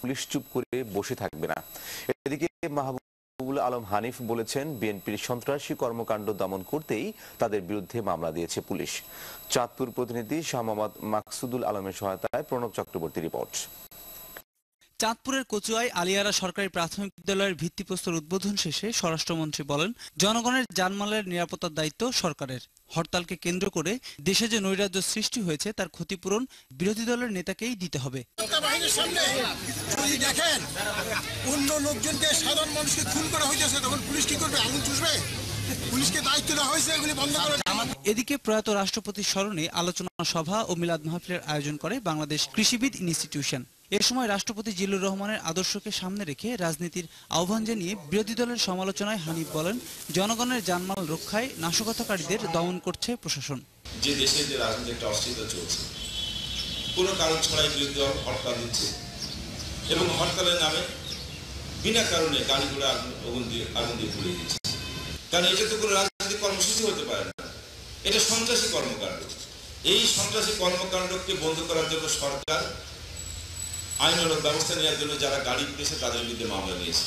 Police চুপ করে বসে থাকবে না। এদিকে মাহবুবুল আলম হানিফ বলেছেন, বিএনপির সন্ত্রাসী কর্মকাণ্ড দমন করতেই তাদের বিরুদ্ধে মামলা দিয়েছে পুলিশ। চাঁদপুর প্রতিনিধি শাহ মোহাম্মদ মাকসুদুল আলমের সহায়তায় প্রণব চক্রবর্তী রিপোর্ট। চাঁদপুরের কচুয়ায় আলিয়ারা সরকারি প্রাথমিক বিদ্যালয়ের ভিত্তিপ্রস্তর উদ্বোধন শেষে স্বরাষ্ট্রমন্ত্রী বলেন, জনগণের জানমালের নিরাপত্তার দায়িত্ব সরকারের। হরতালকে কেন্দ্র করে দেশে যে নৈরাজ্য সৃষ্টি হয়েছে তার ক্ষতিপূরণ বিরোধী দলের নেতাকেই দিতে হবে। দেখেন অন্য লোকজনকে, সাধারণ মানুষকে খুন করা হইতেছে, তখন পুলিশ কি করবে? আঙুল চুষবে? পুলিশকে দায়িত্ব দেওয়া হয়েছে এগুলি বন্ধ করার। এদিকে প্রয়াত রাষ্ট্রপতির স্মরণে আলোচনা সভা ও মিলাদ মাহফিলের আয়োজন করে বাংলাদেশ কৃষিবিদ ইনস্টিটিউশন। এ সময় রাষ্ট্রপতি জিল্লুর রহমানের আদর্শকে সামনে রেখে রাজনীতির আহ্বান জানিয়ে বিরোধী দলের সমালোচনায় হানিফ বলেন, জনগণের জানমাল রক্ষায় নাশকতাকারীদের দমন করছে প্রশাসন। যে দেশে যে রাজনীতি একটা অস্থিরতা চলছে, কোনো কারণ ছাড়াই বিরোধী দল হরতাল দিচ্ছে এবং হরতালের নামে বিনা কারণে গাড়িগুলো আগুন দিয়ে পুড়িয়ে দিচ্ছে। কারণ এটা তো কোনো রাজনৈতিক কর্মসূচি হতে পারে না, এটা সন্ত্রাসী কর্মকাণ্ড। এই সন্ত্রাসী কর্মকাণ্ডকে বন্ধ করার জন্য সরকার আইনানুগ ব্যবস্থা নেওয়ার জন্য যারা গাড়ি পেয়েছে তাদের বিরুদ্ধে মামলা নিয়েছে।